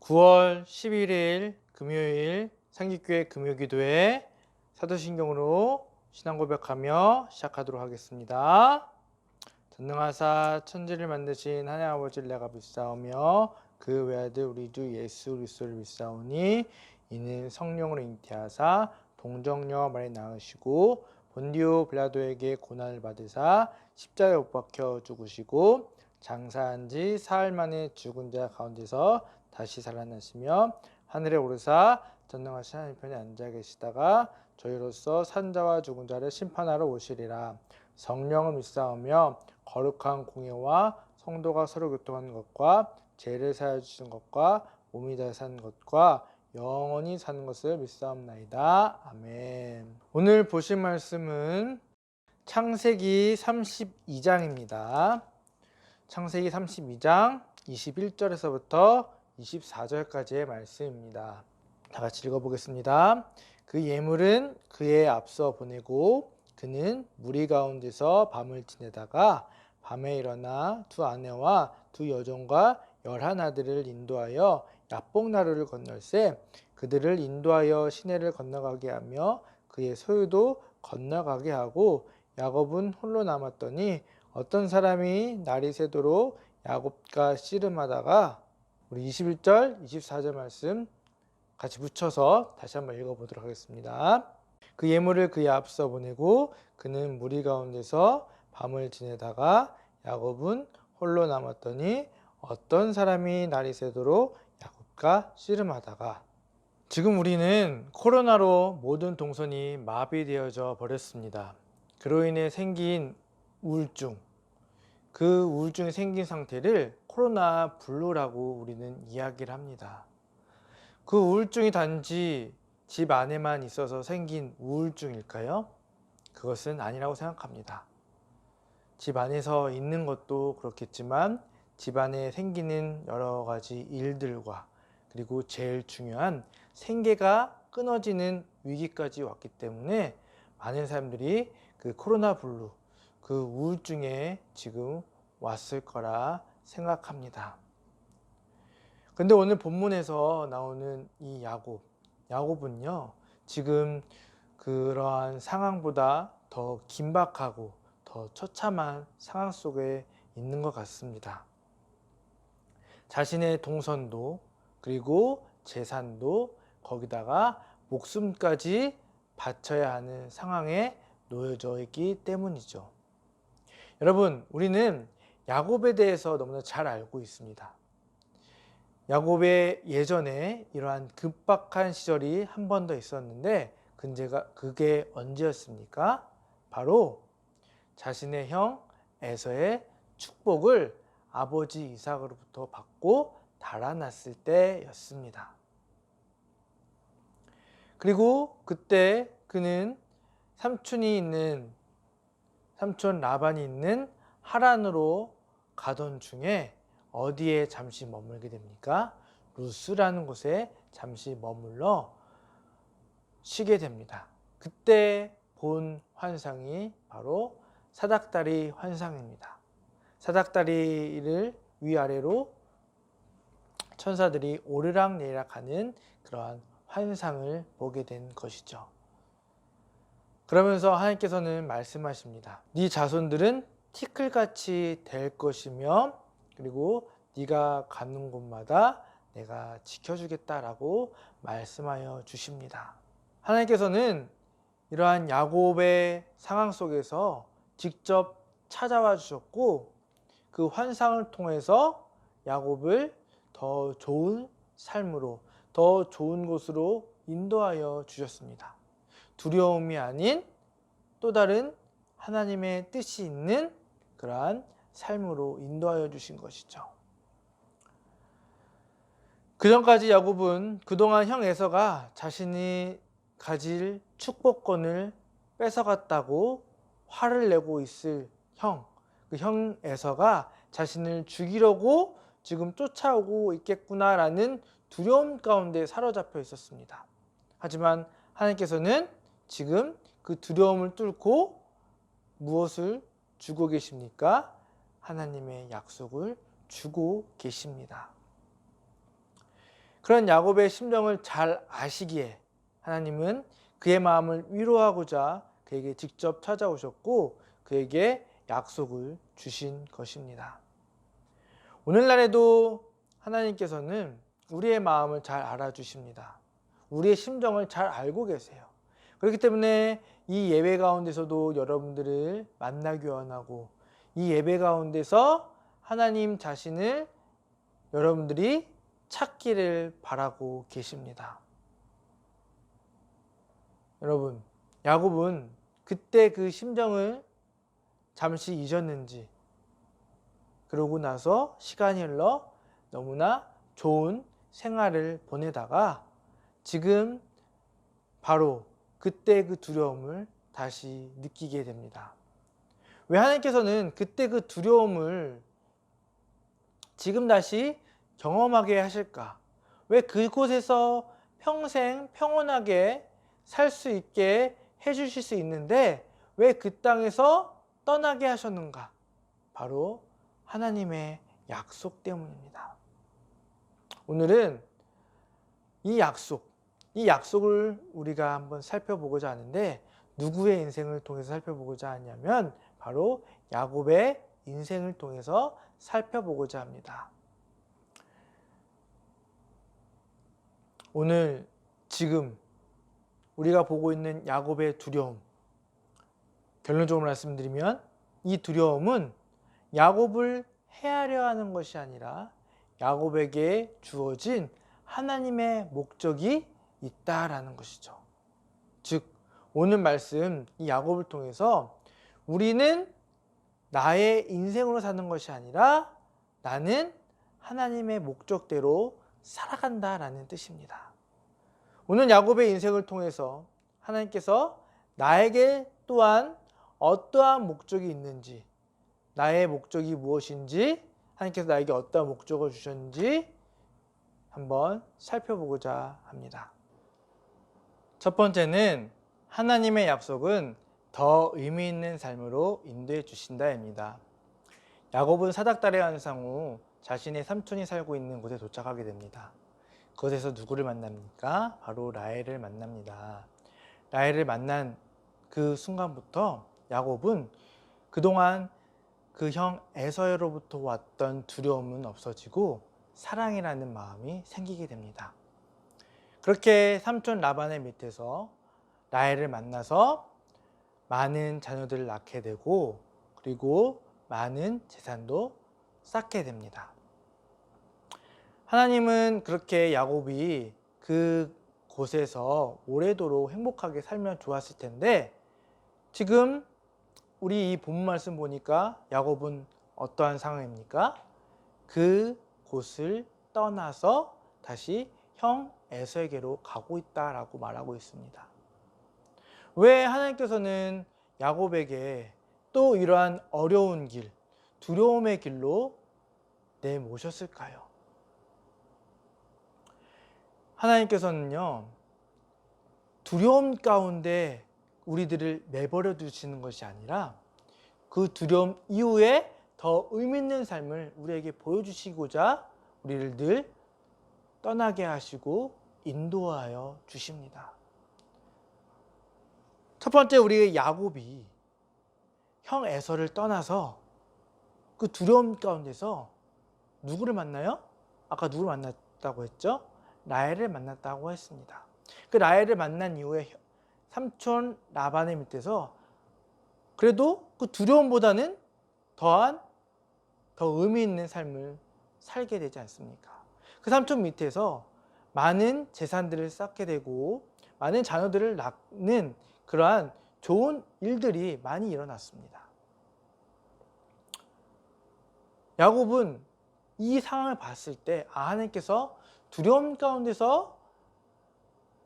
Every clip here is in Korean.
9월 11일 금요일 상기교회 금요기도회 사도신경으로 신앙 고백하며 시작하도록 하겠습니다. 전능하사 천지를 만드신 하나님 아버지를 내가 믿사오며 그 외아들 우리 주 예수 그리스도를 믿사오니 이는 성령으로 잉태하사 동정녀 마리아 낳으시고 본디오 빌라도에게 고난을 받으사 십자가에 못 박혀 죽으시고 장사한 지 사흘 만에 죽은 자 가운데서 다시 살아나시며 하늘에 오르사 전능하신 하나님 편에 앉아 계시다가 저희로서 산자와 죽은 자를 심판하러 오시리라. 성령을 믿사오며 거룩한 공예와 성도가 서로 교통하는 것과 죄를 사하여 주시는 것과 몸이 다 사는 것과 영원히 사는 것을 믿사옵나이다. 아멘. 오늘 보실 말씀은 창세기 32장입니다. 창세기 32장 21절에서부터 24절까지의 말씀입니다. 다 같이 읽어보겠습니다. 그 예물은 그의 앞서 보내고 그는 무리 가운데서 밤을 지내다가 밤에 일어나 두 아내와 두 여종과 11아들을 인도하여 야복나루를 건널세 그들을 인도하여 시내를 건너가게 하며 그의 소유도 건너가게 하고 야곱은 홀로 남았더니 어떤 사람이 날이 새도록 야곱과 씨름하다가 우리 21절, 24절 말씀 같이 붙여서 다시 한번 읽어보도록 하겠습니다. 그 예물을 그의 앞서 보내고 그는 무리 가운데서 밤을 지내다가 야곱은 홀로 남았더니 어떤 사람이 날이 새도록 야곱과 씨름하다가 지금 우리는 코로나로 모든 동선이 마비되어져 버렸습니다. 그로 인해 생긴 우울증, 그 우울증이 생긴 상태를 코로나 블루라고 우리는 이야기를 합니다. 그 우울증이 단지 집 안에만 있어서 생긴 우울증일까요? 그것은 아니라고 생각합니다. 집 안에서 있는 것도 그렇겠지만 집 안에 생기는 여러 가지 일들과 그리고 제일 중요한 생계가 끊어지는 위기까지 왔기 때문에 많은 사람들이 그 코로나 블루, 그 우울증에 지금 왔을 거라 생각합니다. 근데 오늘 본문에서 나오는 이 야곱은요, 지금 그러한 상황보다 더 긴박하고 더 처참한 상황 속에 있는 것 같습니다. 자신의 동선도 그리고 재산도 거기다가 목숨까지 바쳐야 하는 상황에 놓여져 있기 때문이죠. 여러분, 우리는 야곱에 대해서 너무나 잘 알고 있습니다. 야곱의 예전에 이러한 급박한 시절이 한 번 더 있었는데 그게 언제였습니까? 바로 자신의 형 에서의 축복을 아버지 이삭으로부터 받고 달아났을 때였습니다. 그리고 그때 그는 삼촌 라반이 있는 하란으로 가던 중에 어디에 잠시 머물게 됩니까? 루스라는 곳에 잠시 머물러 쉬게 됩니다. 그때 본 환상이 바로 사닥다리 환상입니다. 사닥다리를 위아래로 천사들이 오르락내리락 하는 그러한 환상을 보게 된 것이죠. 그러면서 하나님께서는 말씀하십니다. 네 자손들은 티끌같이 될 것이며 그리고 네가 가는 곳마다 내가 지켜주겠다라고 말씀하여 주십니다. 하나님께서는 이러한 야곱의 상황 속에서 직접 찾아와 주셨고 그 환상을 통해서 야곱을 더 좋은 삶으로 더 좋은 곳으로 인도하여 주셨습니다. 두려움이 아닌 또 다른 하나님의 뜻이 있는 그러한 삶으로 인도하여 주신 것이죠. 그전까지 야곱은 그동안 형 에서가 자신이 가질 축복권을 뺏어갔다고 화를 내고 있을 그 형 에서가 자신을 죽이려고 지금 쫓아오고 있겠구나라는 두려움 가운데 사로잡혀 있었습니다. 하지만 하나님께서는 지금 그 두려움을 뚫고 무엇을 주고 계십니까? 하나님의 약속을 주고 계십니다. 그런 야곱의 심정을 잘 아시기에 하나님은 그의 마음을 위로하고자 그에게 직접 찾아오셨고 그에게 약속을 주신 것입니다. 오늘날에도 하나님께서는 우리의 마음을 잘 알아주십니다. 우리의 심정을 잘 알고 계세요. 그렇기 때문에 이 예배 가운데서도 여러분들을 만나기 원하고 이 예배 가운데서 하나님 자신을 여러분들이 찾기를 바라고 계십니다. 여러분, 야곱은 그때 그 심정을 잠시 잊었는지 그러고 나서 시간이 흘러 너무나 좋은 생활을 보내다가 지금 바로 그때 그 두려움을 다시 느끼게 됩니다. 왜 하나님께서는 그때 그 두려움을 지금 다시 경험하게 하실까? 왜 그곳에서 평생 평온하게 살 수 있게 해주실 수 있는데 왜 그 땅에서 떠나게 하셨는가? 바로 하나님의 약속 때문입니다. 오늘은 이 약속을 우리가 한번 살펴보고자 하는데 누구의 인생을 통해서 살펴보고자 하냐면 바로 야곱의 인생을 통해서 살펴보고자 합니다. 오늘 지금 우리가 보고 있는 야곱의 두려움, 결론적으로 말씀드리면 이 두려움은 야곱을 해하려 하는 것이 아니라 야곱에게 주어진 하나님의 목적이 있다라는 것이죠. 즉 오늘 말씀 이 야곱을 통해서 우리는 나의 인생으로 사는 것이 아니라 나는 하나님의 목적대로 살아간다라는 뜻입니다. 오늘 야곱의 인생을 통해서 하나님께서 나에게 또한 어떠한 목적이 있는지, 나의 목적이 무엇인지, 하나님께서 나에게 어떠한 목적을 주셨는지 한번 살펴보고자 합니다. 첫 번째는 하나님의 약속은 더 의미 있는 삶으로 인도해 주신다입니다. 야곱은 사닥다리 환상 후 자신의 삼촌이 살고 있는 곳에 도착하게 됩니다. 그곳에서 누구를 만납니까? 바로 라헬을 만납니다. 라헬을 만난 그 순간부터 야곱은 그동안 그 형 에서로부터 왔던 두려움은 없어지고 사랑이라는 마음이 생기게 됩니다. 그렇게 삼촌 라반의 밑에서 라헬을 만나서 많은 자녀들을 낳게 되고 그리고 많은 재산도 쌓게 됩니다. 하나님은 그렇게 야곱이 그 곳에서 오래도록 행복하게 살면 좋았을 텐데 지금 우리 이 본 말씀 보니까 야곱은 어떠한 상황입니까? 그 곳을 떠나서 다시 형 에서에게로 가고 있다라고 말하고 있습니다. 왜 하나님께서는 야곱에게 또 이러한 어려운 길, 두려움의 길로 내모셨을까요? 하나님께서는요, 두려움 가운데 우리들을 내버려 두시는 것이 아니라 그 두려움 이후에 더 의미 있는 삶을 우리에게 보여주시고자 우리를 늘 떠나게 하시고 인도하여 주십니다. 첫 번째, 우리 야곱이 형 에서를 떠나서 그 두려움 가운데서 누구를 만나요? 아까 누구를 만났다고 했죠? 라헬을 만났다고 했습니다. 그 라헬을 만난 이후에 삼촌 라반의 밑에서 그래도 그 두려움보다는 더한 더 의미 있는 삶을 살게 되지 않습니까? 그 삼촌 밑에서 많은 재산들을 쌓게 되고 많은 자녀들을 낳는 그러한 좋은 일들이 많이 일어났습니다. 야곱은 이 상황을 봤을 때 하나님께서 두려움 가운데서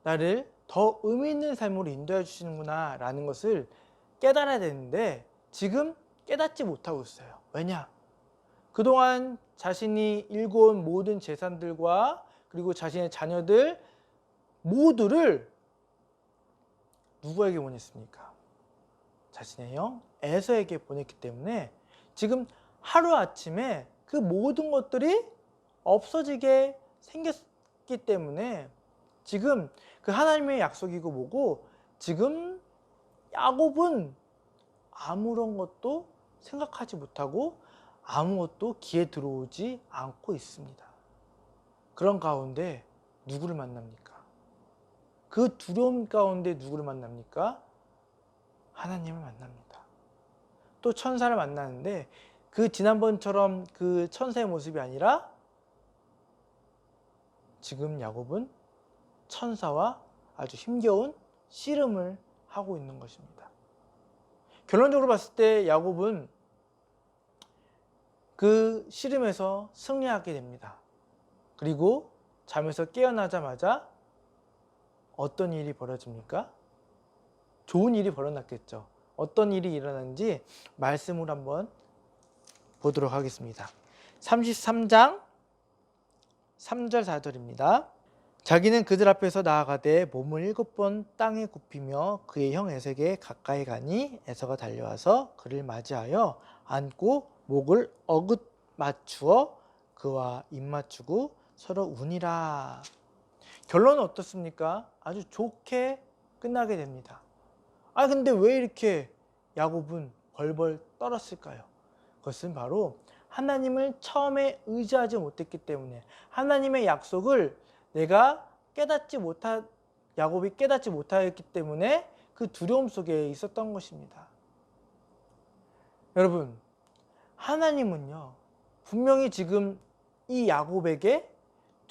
나를 더 의미 있는 삶으로 인도해 주시는구나 라는 것을 깨달아야 되는데 지금 깨닫지 못하고 있어요. 왜냐? 그동안 자신이 일궈온 모든 재산들과 그리고 자신의 자녀들 모두를 누구에게 보냈습니까? 자신의 형 에서에게 보냈기 때문에 지금 하루아침에 그 모든 것들이 없어지게 생겼기 있기 때문에 지금 그 하나님의 약속이고 뭐고 지금 야곱은 아무런 것도 생각하지 못하고 아무것도 귀에 들어오지 않고 있습니다. 그런 가운데 누구를 만납니까? 그 두려움 가운데 누구를 만납니까? 하나님을 만납니다. 또 천사를 만나는데 그 지난번처럼 그 천사의 모습이 아니라 지금 야곱은 천사와 아주 힘겨운 씨름을 하고 있는 것입니다. 결론적으로 봤을 때 야곱은 그 씨름에서 승리하게 됩니다. 그리고 잠에서 깨어나자마자 어떤 일이 벌어집니까? 좋은 일이 벌어났겠죠. 어떤 일이 일어났는지 말씀으로 한번 보도록 하겠습니다. 33장 3절 4절입니다. 자기는 그들 앞에서 나아가되 몸을 7번 땅에 굽히며 그의 형 에색에 가까이 가니 에서가 달려와서 그를 맞이하여 안고 목을 어긋 맞추어 그와 입 맞추고 서로 우니라. 결론은 어떻습니까? 아주 좋게 끝나게 됩니다. 근데 왜 이렇게 야곱은 벌벌 떨었을까요? 그것은 바로 하나님을 처음에 의지하지 못했기 때문에, 하나님의 약속을 야곱이 깨닫지 못하였기 때문에 그 두려움 속에 있었던 것입니다. 여러분, 하나님은요, 분명히 지금 이 야곱에게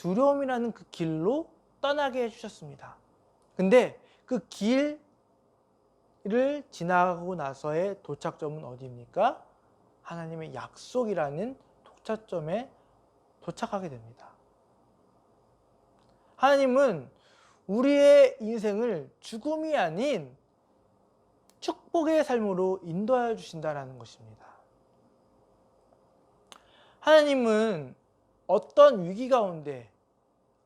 두려움이라는 그 길로 떠나게 해주셨습니다. 근데 그 길을 지나가고 나서의 도착점은 어디입니까? 하나님의 약속이라는 도착점에 도착하게 됩니다. 하나님은 우리의 인생을 죽음이 아닌 축복의 삶으로 인도하여 주신다는 것입니다. 하나님은 어떤 위기 가운데,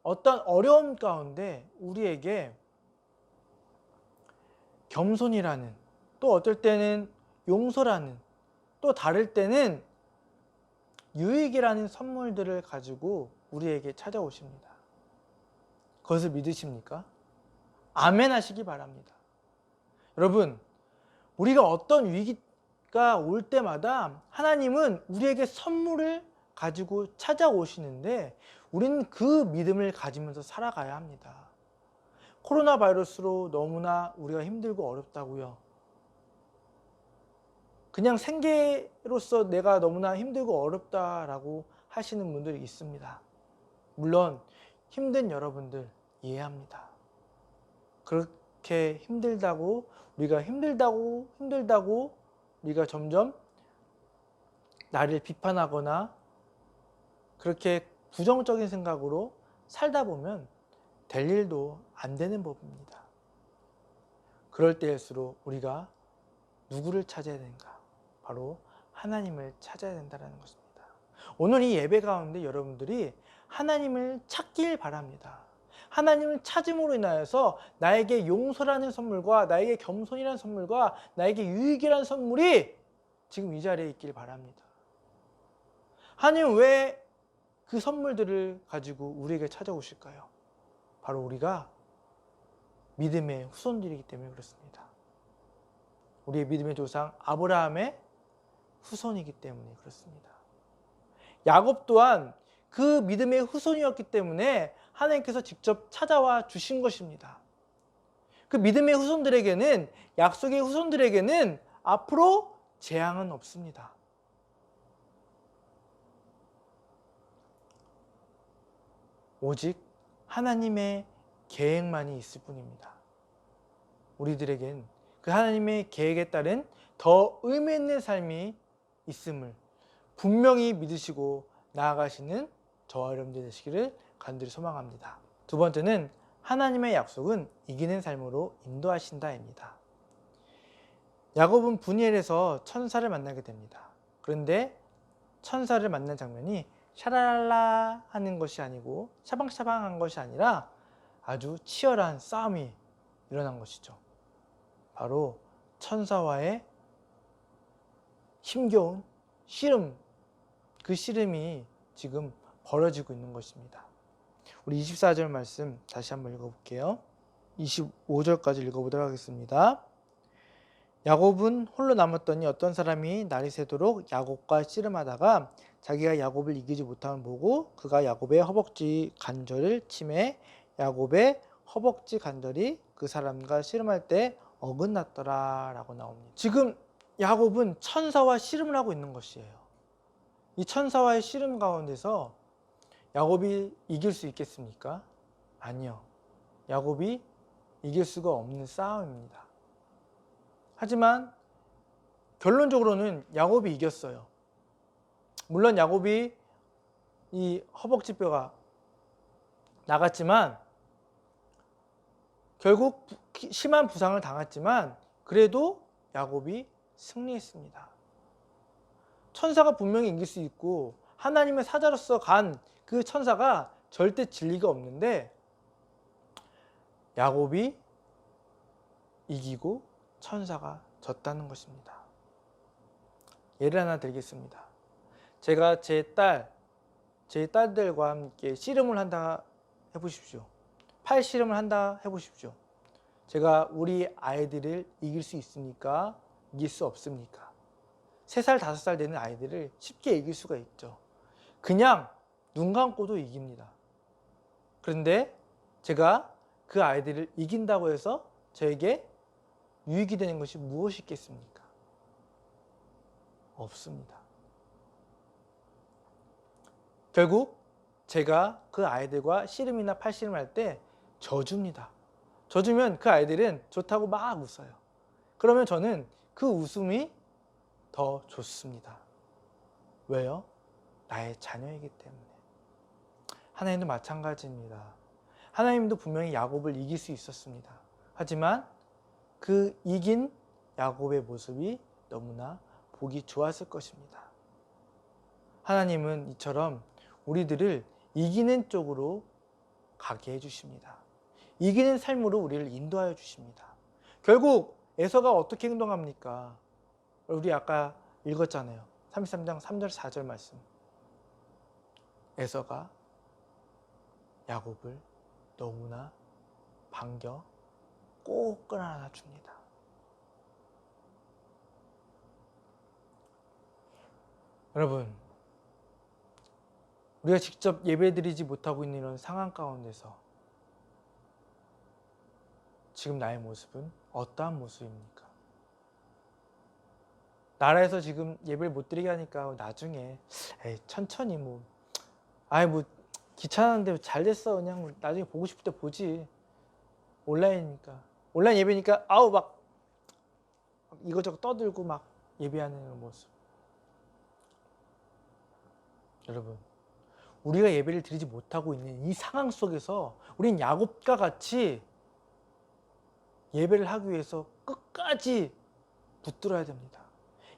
어떤 어려움 가운데 우리에게 겸손이라는, 또 어떨 때는 용서라는, 또 다를 때는 유익이라는 선물들을 가지고 우리에게 찾아오십니다. 그것을 믿으십니까? 아멘 하시기 바랍니다. 여러분, 우리가 어떤 위기가 올 때마다 하나님은 우리에게 선물을 가지고 찾아오시는데 우리는 그 믿음을 가지면서 살아가야 합니다. 코로나 바이러스로 너무나 우리가 힘들고 어렵다고요. 그냥 생계로서 내가 너무나 힘들고 어렵다라고 하시는 분들이 있습니다. 물론 힘든 여러분들 이해합니다. 그렇게 우리가 힘들다고 우리가 점점 나를 비판하거나 그렇게 부정적인 생각으로 살다 보면 될 일도 안 되는 법입니다. 그럴 때일수록 우리가 누구를 찾아야 되는가? 바로 하나님을 찾아야 된다는 것입니다. 오늘 이 예배 가운데 여러분들이 하나님을 찾길 바랍니다. 하나님을 찾음으로 인하여서 나에게 용서라는 선물과 나에게 겸손이라는 선물과 나에게 유익이라는 선물이 지금 이 자리에 있길 바랍니다. 하나님은 왜 그 선물들을 가지고 우리에게 찾아오실까요? 바로 우리가 믿음의 후손들이기 때문에 그렇습니다. 우리의 믿음의 조상 아브라함의 후손이기 때문에 그렇습니다. 야곱 또한 그 믿음의 후손이었기 때문에 하나님께서 직접 찾아와 주신 것입니다. 그 믿음의 후손들에게는, 약속의 후손들에게는 앞으로 재앙은 없습니다. 오직 하나님의 계획만이 있을 뿐입니다. 우리들에겐 그 하나님의 계획에 따른 더 의미 있는 삶이 있음을 분명히 믿으시고 나아가시는 저와 여러분들 되시기를 간절히 소망합니다. 두 번째는 하나님의 약속은 이기는 삶으로 인도하신다입니다. 야곱은 분이엘에서 천사를 만나게 됩니다. 그런데 천사를 만난 장면이 샤랄라 하는 것이 아니고 샤방샤방한 것이 아니라 아주 치열한 싸움이 일어난 것이죠. 바로 천사와의 힘겨운 씨름, 그 씨름이 지금 벌어지고 있는 것입니다. 우리 24절 말씀 다시 한번 읽어볼게요. 25절까지 읽어보도록 하겠습니다. 야곱은 홀로 남았더니 어떤 사람이 날이 새도록 야곱과 씨름하다가 자기가 야곱을 이기지 못함을 보고 그가 야곱의 허벅지 관절을 치매 야곱의 허벅지 관절이 그 사람과 씨름할 때 어긋났더라 라고 나옵니다. 지금 야곱은 천사와 씨름을 하고 있는 것이에요. 이 천사와의 씨름 가운데서 야곱이 이길 수 있겠습니까? 아니요. 야곱이 이길 수가 없는 싸움입니다. 하지만 결론적으로는 야곱이 이겼어요. 물론 야곱이 이 허벅지뼈가 나갔지만 결국 심한 부상을 당했지만 그래도 야곱이 승리했습니다. 천사가 분명히 이길 수 있고 하나님의 사자로서 간 그 천사가 절대 질 리가 없는데 야곱이 이기고 천사가 졌다는 것입니다. 예를 하나 들겠습니다. 제가 제 딸들과 함께 씨름을 한다 해보십시오. 팔 씨름을 한다 해보십시오. 제가 우리 아이들을 이길 수 있습니까? 이길 수 없습니까? 3살, 5살 되는 아이들을 쉽게 이길 수가 있죠. 그냥 눈 감고도 이깁니다. 그런데 제가 그 아이들을 이긴다고 해서 저에게 유익이 되는 것이 무엇이 있겠습니까? 없습니다. 결국 제가 그 아이들과 씨름이나 팔씨름을 할 때 져줍니다. 져주면 그 아이들은 좋다고 막 웃어요. 그러면 저는 그 웃음이 더 좋습니다. 왜요? 나의 자녀이기 때문에. 하나님도 마찬가지입니다. 하나님도 분명히 야곱을 이길 수 있었습니다. 하지만 그 이긴 야곱의 모습이 너무나 보기 좋았을 것입니다. 하나님은 이처럼 우리들을 이기는 쪽으로 가게 해주십니다. 이기는 삶으로 우리를 인도하여 주십니다. 결국 에서가 어떻게 행동합니까? 우리 아까 읽었잖아요. 33장 3절 4절 말씀. 에서가 야곱을 너무나 반겨 꼭 끌어안아 줍니다. 여러분, 우리가 직접 예배드리지 못하고 있는 이런 상황 가운데서 지금 나의 모습은 어떠한 모습입니까? 나라에서 지금 예배를 못 드리게 하니까 나중에 천천히 귀찮은데 잘 됐어 그냥 나중에 보고 싶을 때 보지. 온라인이니까 온라인 예배니까 막 이것저것 떠들고 막 예배하는 모습. 여러분, 우리가 예배를 드리지 못하고 있는 이 상황 속에서 우린 야곱과 같이 예배를 하기 위해서 끝까지 붙들어야 됩니다.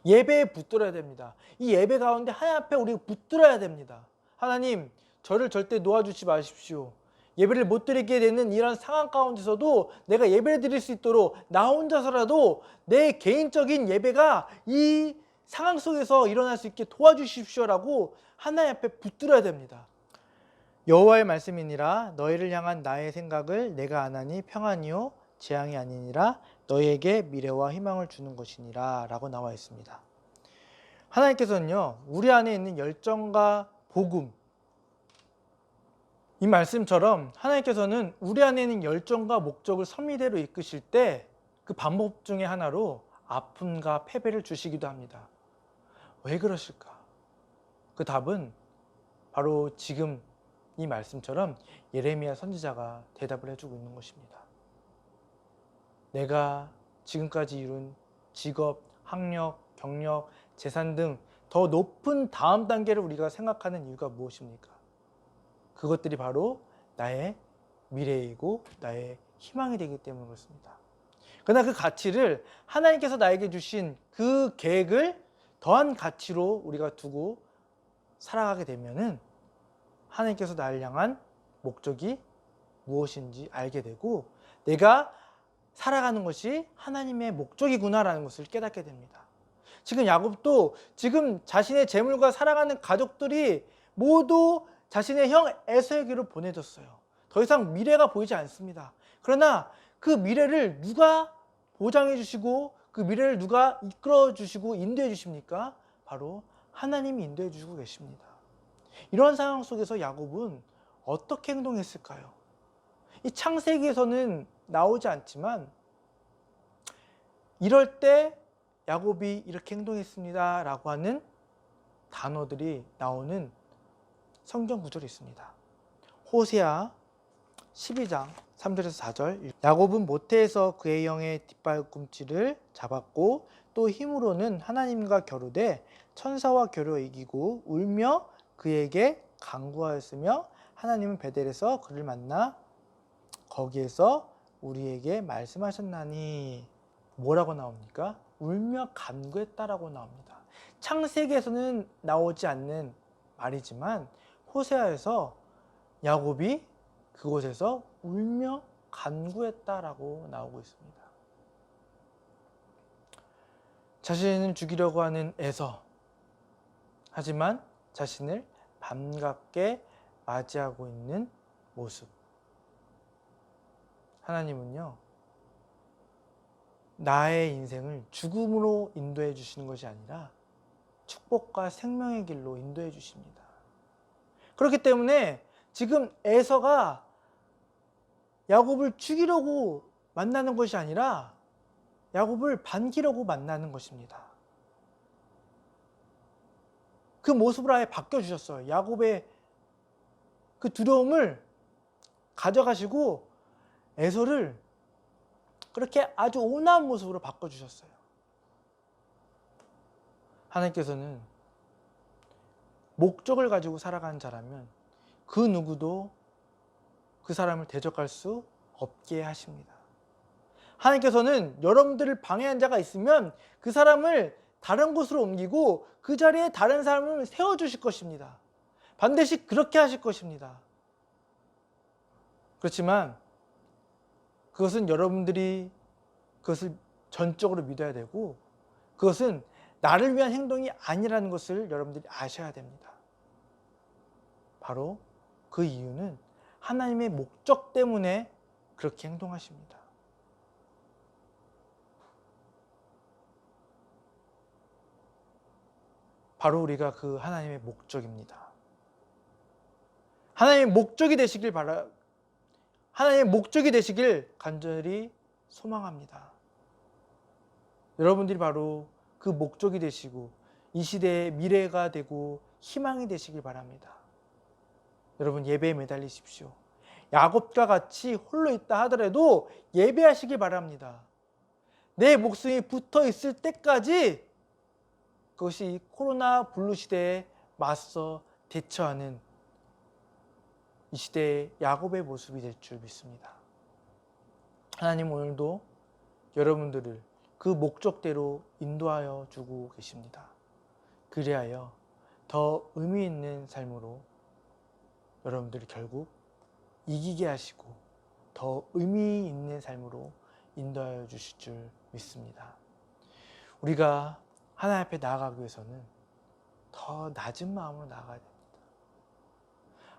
예배에 붙들어야 됩니다. 이 예배 가운데 하나님 앞에 우리가 붙들어야 됩니다. 하나님, 저를 절대 놓아주지 마십시오. 예배를 못 드리게 되는 이런 상황 가운데서도 내가 예배를 드릴 수 있도록 나 혼자서라도 내 개인적인 예배가 이 상황 속에서 일어날 수 있게 도와주십시오라고 하나님 앞에 붙들어야 됩니다. 여호와의 말씀이니라 너희를 향한 나의 생각을 내가 아나니 평안이요 재앙이 아니니라 너희에게 미래와 희망을 주는 것이니라 라고 나와 있습니다. 하나님께서는요, 우리 안에 있는 열정과 복음, 이 말씀처럼 하나님께서는 우리 안에 있는 열정과 목적을 섭리대로 이끄실 때 그 방법 중에 하나로 아픔과 패배를 주시기도 합니다. 왜 그러실까? 그 답은 바로 지금 이 말씀처럼 예레미야 선지자가 대답을 해주고 있는 것입니다. 내가 지금까지 이룬 직업, 학력, 경력, 재산 등 더 높은 다음 단계를 우리가 생각하는 이유가 무엇입니까? 그것들이 바로 나의 미래이고 나의 희망이 되기 때문에 그렇습니다. 그러나 그 가치를 하나님께서 나에게 주신 그 계획을 더한 가치로 우리가 두고 살아가게 되면은 하나님께서 나를 향한 목적이 무엇인지 알게 되고 내가 살아가는 것이 하나님의 목적이구나라는 것을 깨닫게 됩니다. 지금 야곱도 지금 자신의 재물과 살아가는 가족들이 모두 자신의 형 에서에게로 보내졌어요. 더 이상 미래가 보이지 않습니다. 그러나 그 미래를 누가 보장해 주시고 그 미래를 누가 이끌어 주시고 인도해 주십니까? 바로 하나님이 인도해 주시고 계십니다. 이런 상황 속에서 야곱은 어떻게 행동했을까요? 이 창세기에서는 나오지 않지만 이럴 때 야곱이 이렇게 행동했습니다 라고 하는 단어들이 나오는 성경 구절이 있습니다. 호세아 12장 3절에서 4절. 야곱은 모태에서 그의 영의 뒷발꿈치를 잡았고 또 힘으로는 하나님과 겨루되 천사와 겨루 이기고 울며 그에게 간구하였으며 하나님은 베델에서 그를 만나 거기에서 우리에게 말씀하셨나니. 뭐라고 나옵니까? 울며 간구했다라고 나옵니다. 창세기에서는 나오지 않는 말이지만 호세아에서 야곱이 그곳에서 울며 간구했다라고 나오고 있습니다. 자신을 죽이려고 하는 에서, 하지만 자신을 반갑게 맞이하고 있는 모습. 하나님은요, 나의 인생을 죽음으로 인도해 주시는 것이 아니라 축복과 생명의 길로 인도해 주십니다. 그렇기 때문에 지금 에서가 야곱을 죽이려고 만나는 것이 아니라 야곱을 반기려고 만나는 것입니다. 그 모습을 아예 바꿔주셨어요. 야곱의 그 두려움을 가져가시고 에서를 그렇게 아주 온화한 모습으로 바꿔주셨어요. 하나님께서는 목적을 가지고 살아가는 자라면 그 누구도 그 사람을 대적할 수 없게 하십니다. 하나님께서는 여러분들을 방해한 자가 있으면 그 사람을 다른 곳으로 옮기고 그 자리에 다른 사람을 세워주실 것입니다. 반드시 그렇게 하실 것입니다. 그렇지만 그것은 여러분들이 그것을 전적으로 믿어야 되고 그것은 나를 위한 행동이 아니라는 것을 여러분들이 아셔야 됩니다. 바로 그 이유는 하나님의 목적 때문에 그렇게 행동하십니다. 바로 우리가 그 하나님의 목적입니다. 하나님의 목적이 되시길 하나님의 목적이 되시길 간절히 소망합니다. 여러분들이 바로 그 목적이 되시고 이 시대의 미래가 되고 희망이 되시길 바랍니다. 여러분 예배에 매달리십시오. 야곱과 같이 홀로 있다 하더라도 예배하시길 바랍니다. 내 목숨이 붙어 있을 때까지 그것이 이 코로나 블루 시대에 맞서 대처하는 이 시대의 야곱의 모습이 될 줄 믿습니다. 하나님 오늘도 여러분들을 그 목적대로 인도하여 주고 계십니다. 그리하여 더 의미 있는 삶으로 여러분들이 결국 이기게 하시고 더 의미 있는 삶으로 인도하여 주실 줄 믿습니다. 우리가 하나님 앞에 나아가기 위해서는 더 낮은 마음으로 나아가야 됩니다.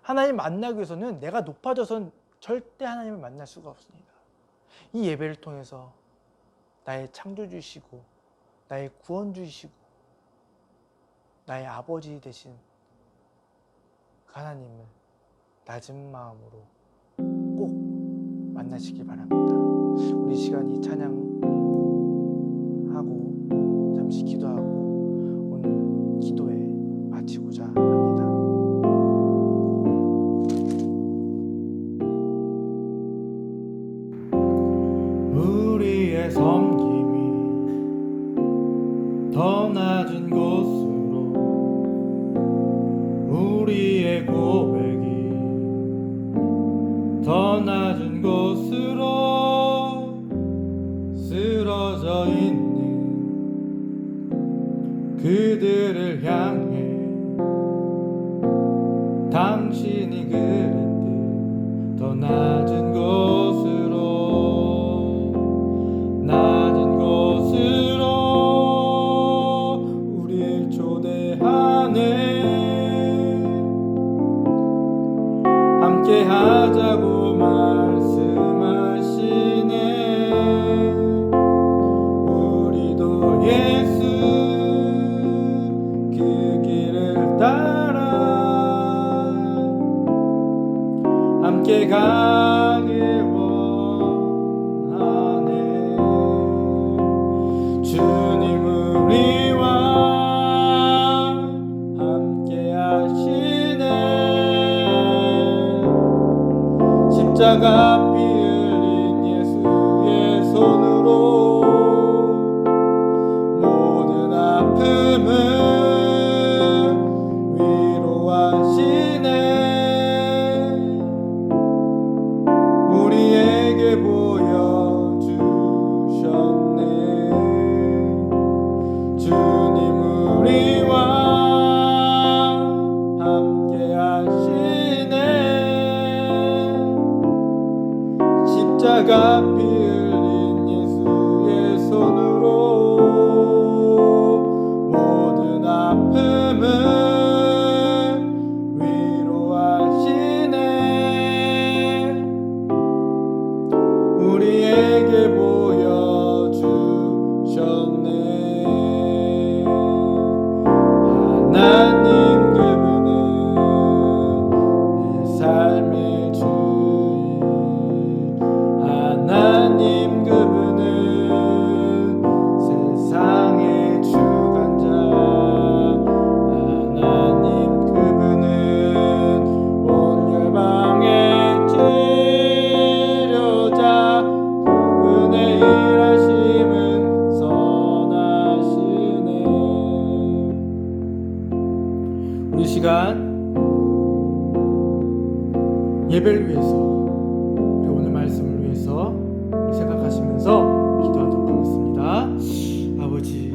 하나님 만나기 위해서는 내가 높아져서는 절대 하나님을 만날 수가 없습니다. 이 예배를 통해서 나의 창조주이시고 나의 구원주이시고 나의 아버지 되신 그 하나님을 낮은 마음으로 꼭 만나시길 바랍니다. 우리 시간 이 찬양하고 잠시 기도하고 오늘 기도에 마치고자 합니다. 우리의 섬김이 더 낮은 곳으로 우리의 고백이 더 낮은 곳으로 쓰러져 있는 그들을 향해 당신이 그랬듯 더 낮은 곳으로 우리를 초대하네 함께 하자고 십자가 피 흘린 예수의 손으로 모든 아픔을 위로하시네. 우리에게 보여주셨네. 주님 우리와 함께 하시네. 십자가 피 흘린 예수의 손으로 모든 아픔을 위로하시네. 우리에게 보여주셨네. 하나님 그분은 내 삶의 주인. 하나님 그분은 세상의 주관자. 하나님 그분은 온 열방의 치료자. 그분의 일하심은 선하시네. 우리 시간 예배를 위해서, 우리 오늘 말씀을 위해서 생각하시면서 기도하도록 하겠습니다. 아버지,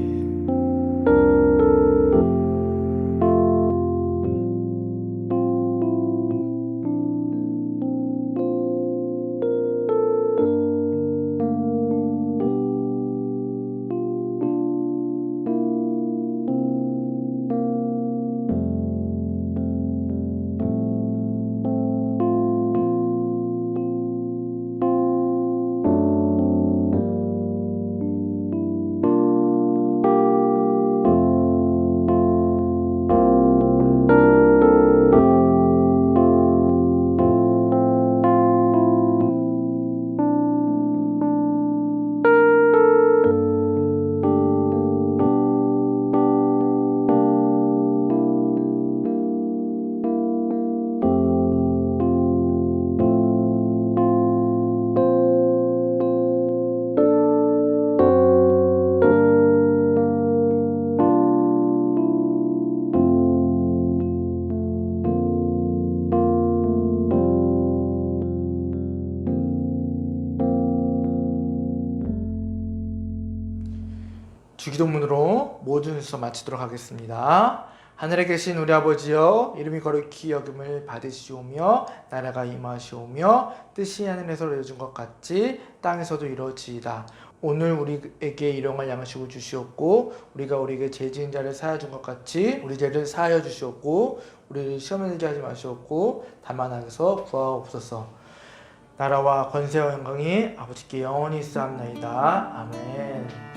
주기도문으로 모든 순서 마치도록 하겠습니다. 하늘에 계신 우리 아버지여, 이름이 거룩히 여김을 받으시오며 나라가 임하시오며 뜻이 하늘에서 이루어진 것 같이 땅에서도 이루어지이다. 오늘 우리에게 일용할 양식을 주시옵고 우리가 우리에게 죄 지은 자를 사하여 준 것 같이 우리 죄를 사하여 주시옵고 우리를 시험에 들게 하지 마시옵고 다만 악에서 구하옵소서. 나라와 권세와 영광이 아버지께 영원히 있사옵나이다. 아멘.